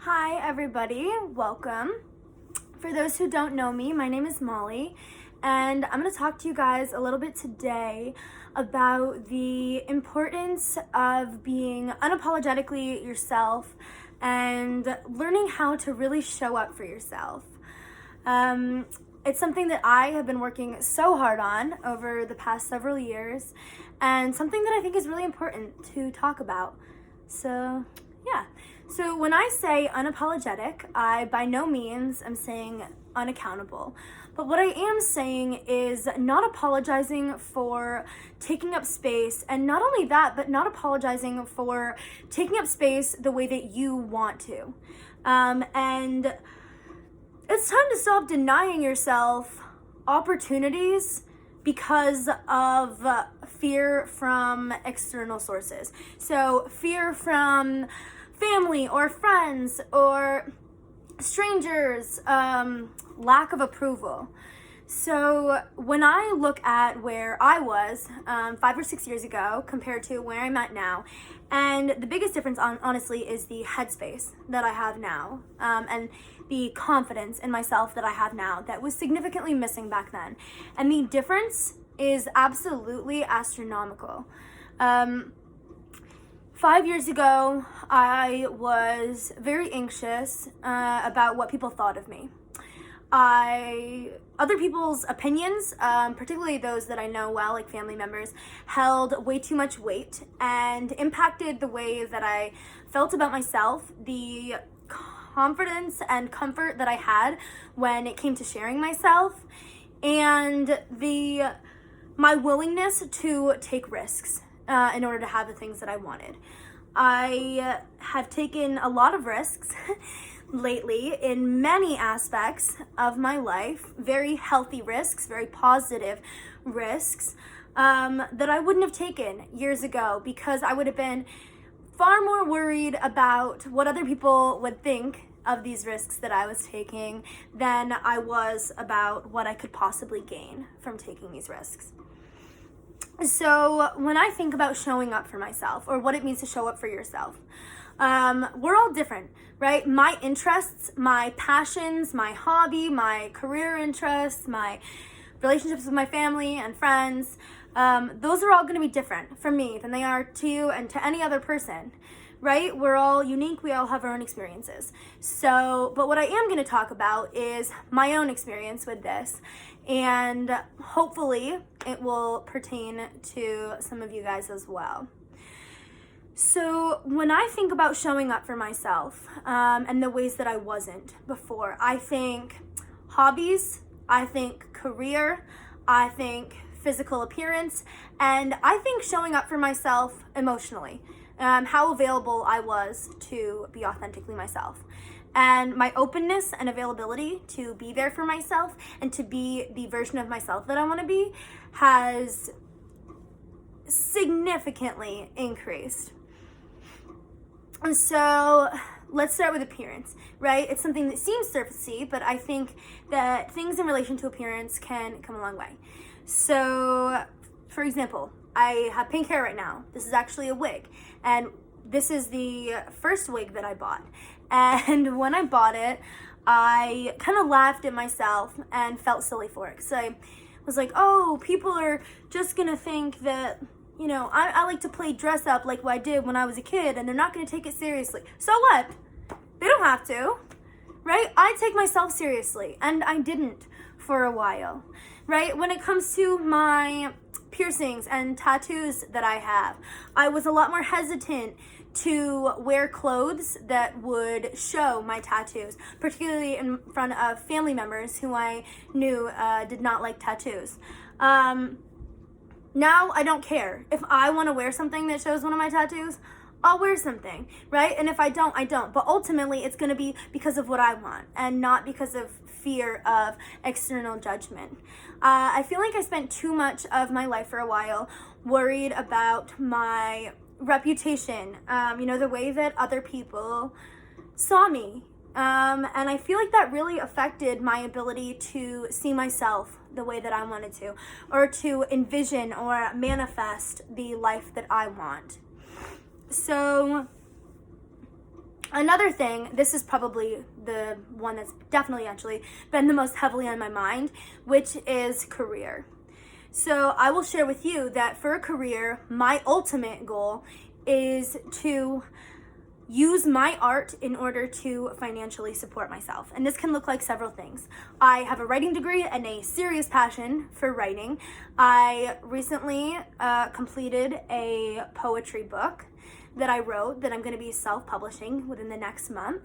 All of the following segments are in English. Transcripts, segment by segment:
Hi everybody, welcome. For those who don't know me, my name is Molly, and I'm going to talk to you guys a little bit today about the importance of being unapologetically yourself and learning how to really show up for yourself. It's something that I have been working so hard on over the past several years, and something that I think is really important to talk about. So when I say unapologetic, I by no means am saying unaccountable. But what I am saying is not apologizing for taking up space, and not only that, but not apologizing for taking up space the way that you want to. And it's time to stop denying yourself opportunities because of fear from external sources. So fear from family or friends or strangers, lack of approval. So when I look at where I was 5 or 6 years ago compared to where I'm at now, and the biggest difference honestly is the headspace that I have now, and the confidence in myself that I have now that was significantly missing back then. And the difference is absolutely astronomical. 5 years ago, I was very anxious about what people thought of me. Other people's opinions, particularly those that I know well, like family members, held way too much weight and impacted the way that I felt about myself, the confidence and comfort that I had when it came to sharing myself, and my willingness to take risks in order to have the things that I wanted. I have taken a lot of risks lately in many aspects of my life, very healthy risks, very positive risks that I wouldn't have taken years ago because I would have been far more worried about what other people would think of these risks that I was taking than I was about what I could possibly gain from taking these risks. So when I think about showing up for myself, or what it means to show up for yourself, we're all different, right? My interests, my passions, my hobby, my career interests, my relationships with my family and friends, those are all going to be different from me than they are to you and to any other person, right? We're all unique. We all have our own experiences. But what I am going to talk about is my own experience with this, and hopefully it will pertain to some of you guys as well. So when I think about showing up for myself and the ways that I wasn't before, I think hobbies, I think career, I think physical appearance, and I think showing up for myself emotionally, how available I was to be authentically myself. And my openness and availability to be there for myself and to be the version of myself that I want to be has significantly increased. And so let's start with appearance, right? It's something that seems surfacey, but I think that things in relation to appearance can come a long way. So, for example, I have pink hair right now. This is actually a wig, and this is the first wig that I bought. And when I bought it, I kind of laughed at myself and felt silly for it. Because I was like, oh, people are just going to think that, I like to play dress up like what I did when I was a kid, and they're not going to take it seriously. So what? They don't have to, right? I take myself seriously, and I didn't for a while, right? When it comes to my piercings and tattoos that I have, I was a lot more hesitant to wear clothes that would show my tattoos, particularly in front of family members who I knew did not like tattoos. Now I don't care. If I want to wear something that shows one of my tattoos, I'll wear something, right? And if I don't, I don't. But ultimately, it's going to be because of what I want and not because of fear of external judgment. I feel like I spent too much of my life for a while worried about my reputation, the way that other people saw me. And I feel like that really affected my ability to see myself the way that I wanted to, or to envision or manifest the life that I want. So Another thing, this is probably the one that's definitely actually been the most heavily on my mind, which is career. So I will share with you that for a career, my ultimate goal is to use my art in order to financially support myself. And this can look like several things. I have a writing degree and a serious passion for writing. I recently completed a poetry book that I wrote that I'm going to be self-publishing within the next month.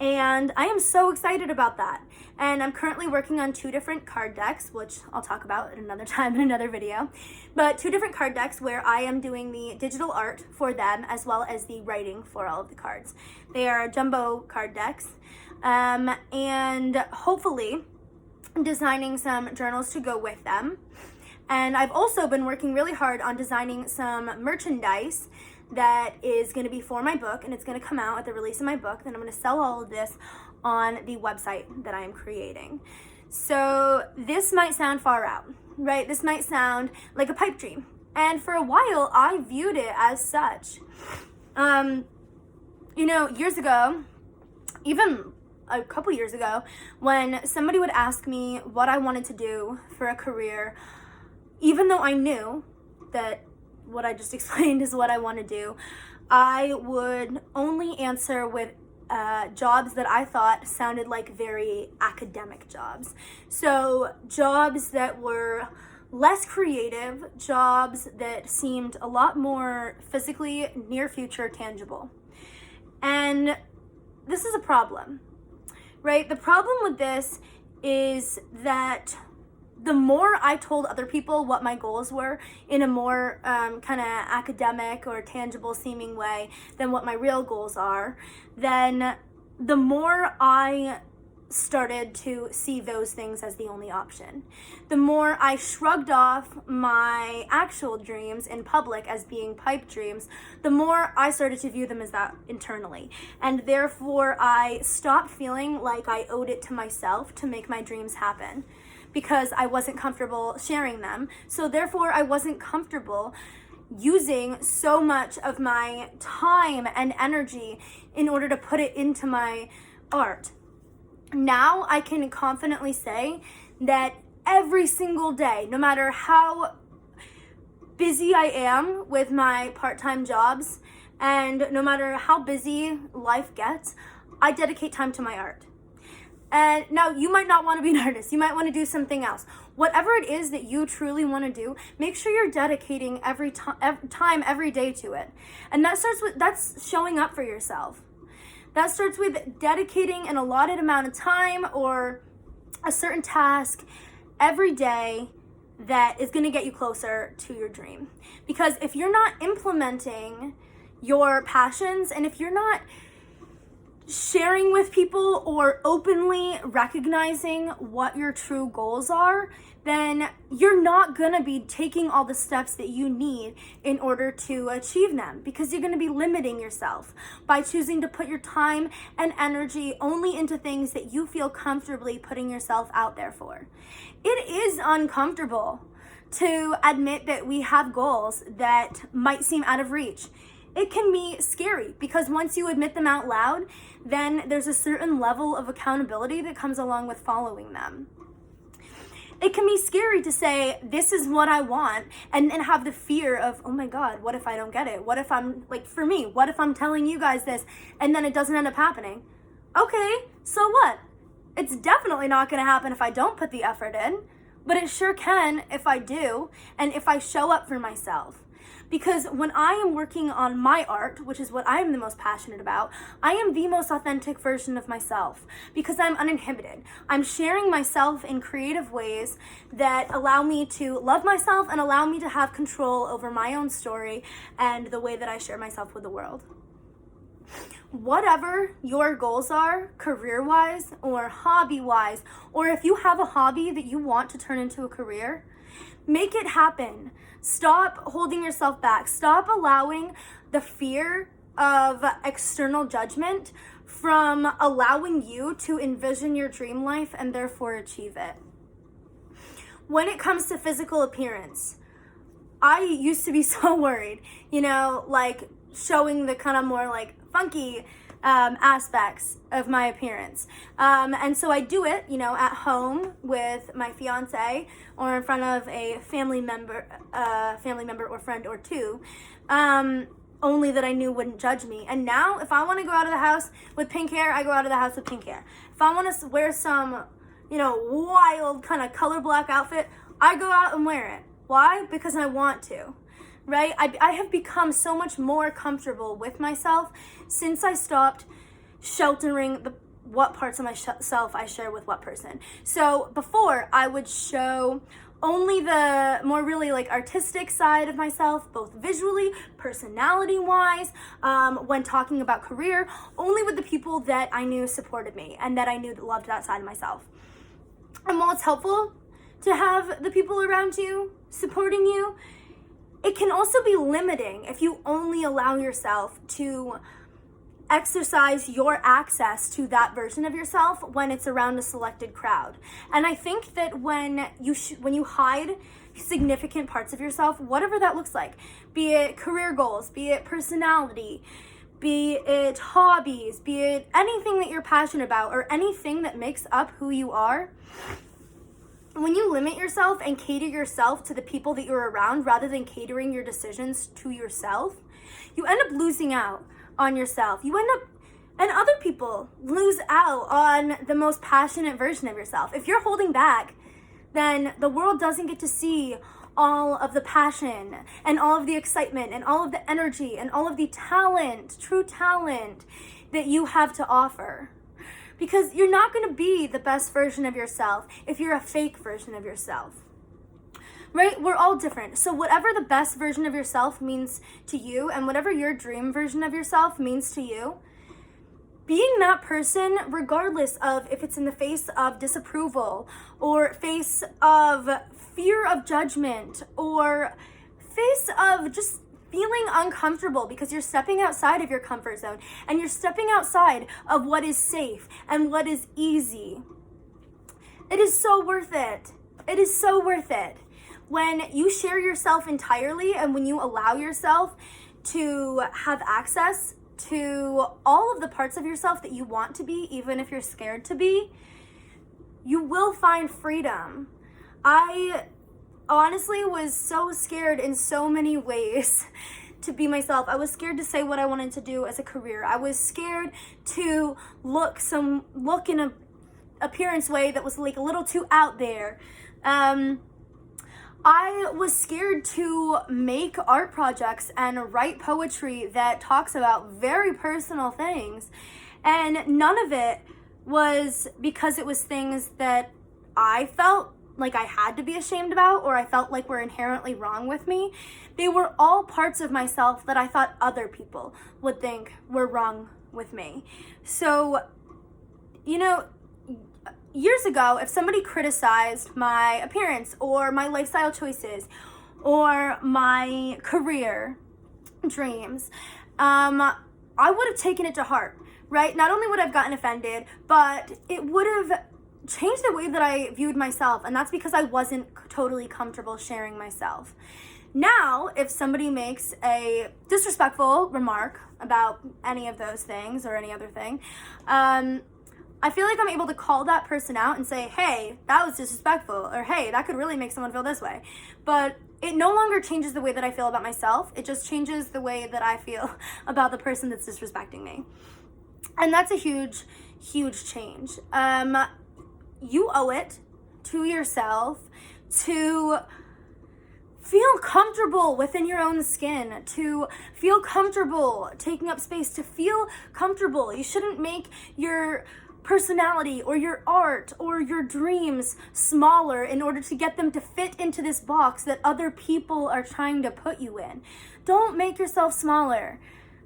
And I am so excited about that. And I'm currently working on 2 different card decks, which I'll talk about at another time in another video. But 2 different card decks where I am doing the digital art for them as well as the writing for all of the cards. They are jumbo card decks. And hopefully designing some journals to go with them. And I've also been working really hard on designing some merchandise that is going to be for my book, and it's going to come out at the release of my book. Then I'm going to sell all of this on the website that I am creating. So this might sound far out, right? This might sound like a pipe dream. And for a while, I viewed it as such. Years ago, even a couple years ago, when somebody would ask me what I wanted to do for a career, even though I knew that what I just explained is what I want to do, I would only answer with jobs that I thought sounded like very academic jobs. So jobs that were less creative, jobs that seemed a lot more physically near future tangible. And this is a problem, right? The problem with this is that the more I told other people what my goals were in a more kind of academic or tangible seeming way than what my real goals are, then the more I started to see those things as the only option. The more I shrugged off my actual dreams in public as being pipe dreams, the more I started to view them as that internally. And therefore, I stopped feeling like I owed it to myself to make my dreams happen, because I wasn't comfortable sharing them. So therefore, I wasn't comfortable using so much of my time and energy in order to put it into my art. Now I can confidently say that every single day, no matter how busy I am with my part-time jobs, and no matter how busy life gets, I dedicate time to my art. And now you might not want to be an artist. You might want to do something else. Whatever it is that you truly want to do, make sure you're dedicating every every day to it. And that's showing up for yourself. That starts with dedicating an allotted amount of time or a certain task every day that is going to get you closer to your dream. Because if you're not implementing your passions, and if you're not sharing with people or openly recognizing what your true goals are, then you're not going to be taking all the steps that you need in order to achieve them, because you're going to be limiting yourself by choosing to put your time and energy only into things that you feel comfortably putting yourself out there for. It is uncomfortable to admit that we have goals that might seem out of reach. It can be scary because once you admit them out loud, then there's a certain level of accountability that comes along with following them. It can be scary to say, this is what I want, and have the fear of, oh my God, what if I don't get it? What if I'm, like for me, what if I'm telling you guys this and then it doesn't end up happening? Okay, so what? It's definitely not gonna happen if I don't put the effort in, but it sure can if I do, and if I show up for myself. Because when I am working on my art, which is what I am the most passionate about, I am the most authentic version of myself because I'm uninhibited. I'm sharing myself in creative ways that allow me to love myself and allow me to have control over my own story and the way that I share myself with the world. Whatever your goals are, career-wise or hobby-wise, or if you have a hobby that you want to turn into a career, make it happen. Stop holding yourself back. Stop allowing the fear of external judgment from allowing you to envision your dream life and therefore achieve it. When it comes to physical appearance, I used to be so worried, like showing the kind of more like funky aspects of my appearance. And so I do it, at home with my fiance or in front of a family member or friend or two, only that I knew wouldn't judge me. And now if I want to go out of the house with pink hair, I go out of the house with pink hair. If I want to wear some, wild kind of color black outfit, I go out and wear it. Why? Because I want to. Right? I have become so much more comfortable with myself since I stopped sheltering what parts of myself I share with what person. So before, I would show only the more really artistic side of myself, both visually, personality-wise, when talking about career, only with the people that I knew supported me and that I knew that loved that side of myself. And while it's helpful to have the people around you supporting you, it can also be limiting if you only allow yourself to exercise your access to that version of yourself when it's around a selected crowd. And I think that when you hide significant parts of yourself, whatever that looks like, be it career goals, be it personality, be it hobbies, be it anything that you're passionate about or anything that makes up who you are, when you limit yourself and cater yourself to the people that you're around rather than catering your decisions to yourself, you end up losing out on yourself. And other people lose out on the most passionate version of yourself. If you're holding back, then the world doesn't get to see all of the passion and all of the excitement and all of the energy and all of the talent, true talent that you have to offer. Because you're not going to be the best version of yourself if you're a fake version of yourself. Right? We're all different. So whatever the best version of yourself means to you and whatever your dream version of yourself means to you, being that person, regardless of if it's in the face of disapproval or face of fear of judgment or face of just feeling uncomfortable because you're stepping outside of your comfort zone and you're stepping outside of what is safe and what is easy. It is so worth it. It is so worth it. When you share yourself entirely and when you allow yourself to have access to all of the parts of yourself that you want to be, even if you're scared to be, you will find freedom. I honestly was so scared in so many ways to be myself. I was scared to say what I wanted to do as a career. I was scared to look in a appearance way that was a little too out there. I was scared to make art projects and write poetry that talks about very personal things. And none of it was because it was things that I felt like I had to be ashamed about or I felt like were inherently wrong with me. They were all parts of myself that I thought other people would think were wrong with me. So, years ago, if somebody criticized my appearance or my lifestyle choices or my career dreams, I would have taken it to heart, right? Not only would I have gotten offended, but it would have changed the way that I viewed myself, and that's because I wasn't totally comfortable sharing myself. Now, if somebody makes a disrespectful remark about any of those things or any other thing, I feel like I'm able to call that person out and say, hey, that was disrespectful, or hey, that could really make someone feel this way. But it no longer changes the way that I feel about myself. It just changes the way that I feel about the person that's disrespecting me. And that's a huge, huge change. You owe it to yourself to feel comfortable within your own skin, to feel comfortable taking up space, to feel comfortable. You shouldn't make your personality or your art or your dreams smaller in order to get them to fit into this box that other people are trying to put you in. Don't make yourself smaller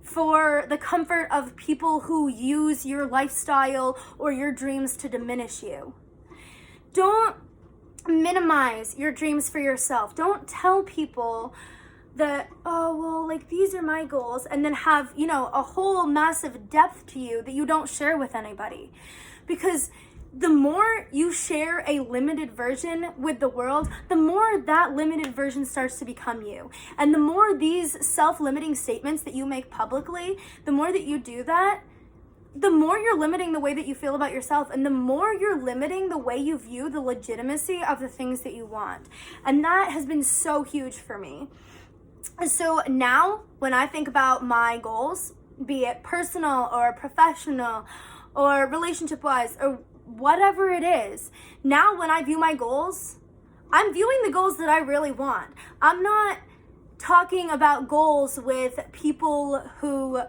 for the comfort of people who use your lifestyle or your dreams to diminish you. Don't minimize your dreams for yourself. Don't tell people that, these are my goals, and then have, a whole massive depth to you that you don't share with anybody. Because the more you share a limited version with the world, the more that limited version starts to become you. And the more these self-limiting statements that you make publicly, the more that you do that, the more you're limiting the way that you feel about yourself, and the more you're limiting the way you view the legitimacy of the things that you want. And that has been so huge for me. And so now when I think about my goals, be it personal or professional or relationship wise or whatever it is, now when I view my goals, I'm viewing the goals that I really want. I'm not talking about goals with people who,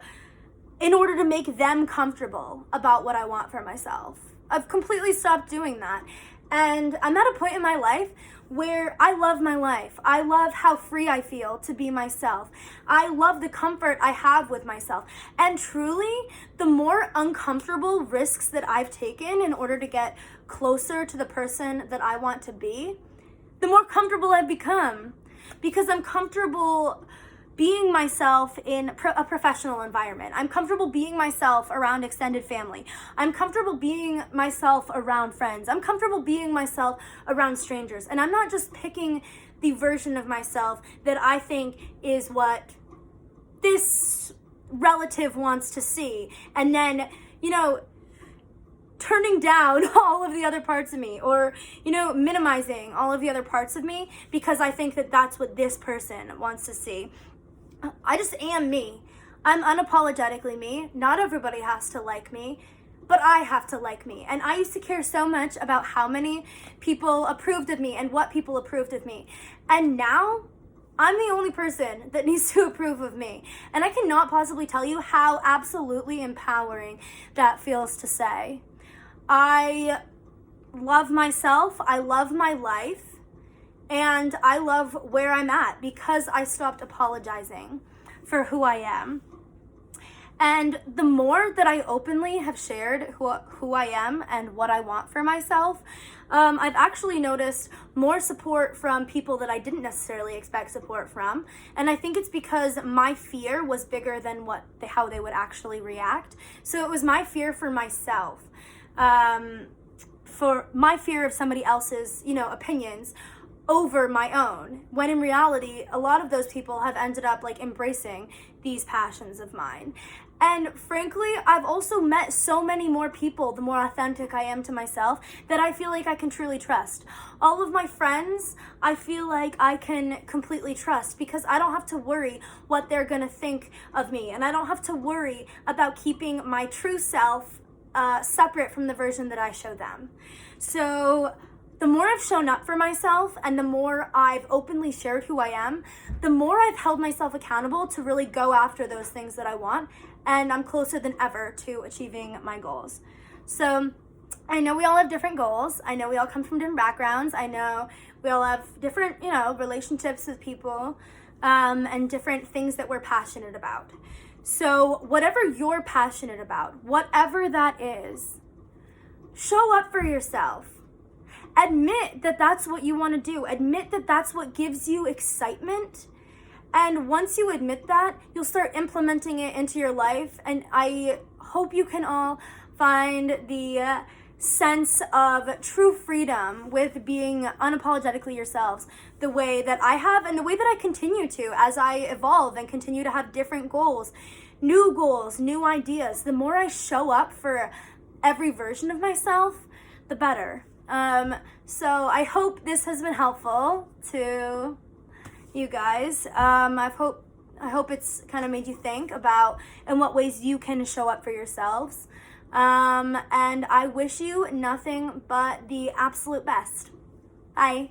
in order to make them comfortable about what I want for myself. I've completely stopped doing that. And I'm at a point in my life where I love my life. I love how free I feel to be myself. I love the comfort I have with myself. And truly, the more uncomfortable risks that I've taken in order to get closer to the person that I want to be, the more comfortable I've become. Because I'm comfortable being myself in a professional environment. I'm comfortable being myself around extended family. I'm comfortable being myself around friends. I'm comfortable being myself around strangers. And I'm not just picking the version of myself that I think is what this relative wants to see. And then, turning down all of the other parts of me, or, minimizing all of the other parts of me because I think that that's what this person wants to see. I just am me. I'm unapologetically me. Not everybody has to like me, but I have to like me. And I used to care so much about how many people approved of me and what people approved of me. And now I'm the only person that needs to approve of me. And I cannot possibly tell you how absolutely empowering that feels to say. I love myself. I love my life. And I love where I'm at because I stopped apologizing for who I am. And the more that I openly have shared who I am and what I want for myself, I've actually noticed more support from people that I didn't necessarily expect support from. And I think it's because my fear was bigger than how they would actually react. So it was my fear for myself, for my fear of somebody else's, opinions over my own, when in reality, a lot of those people have ended up embracing these passions of mine. And frankly, I've also met so many more people the more authentic I am to myself that I feel like I can truly trust. All of my friends, I feel like I can completely trust because I don't have to worry what they're gonna think of me, and I don't have to worry about keeping my true self separate from the version that I show them. So the more I've shown up for myself and the more I've openly shared who I am, the more I've held myself accountable to really go after those things that I want, and I'm closer than ever to achieving my goals. So I know we all have different goals. I know we all come from different backgrounds. I know we all have different, relationships with people, and different things that we're passionate about. So whatever you're passionate about, whatever that is, show up for yourself. Admit that that's what you want to do. Admit that that's what gives you excitement. And once you admit that, you'll start implementing it into your life. And I hope you can all find the sense of true freedom with being unapologetically yourselves the way that I have and the way that I continue to as I evolve and continue to have different goals, new ideas. The more I show up for every version of myself, the better. So I hope this has been helpful to you guys. I hope it's kind of made you think about in what ways you can show up for yourselves. And I wish you nothing but the absolute best. Bye.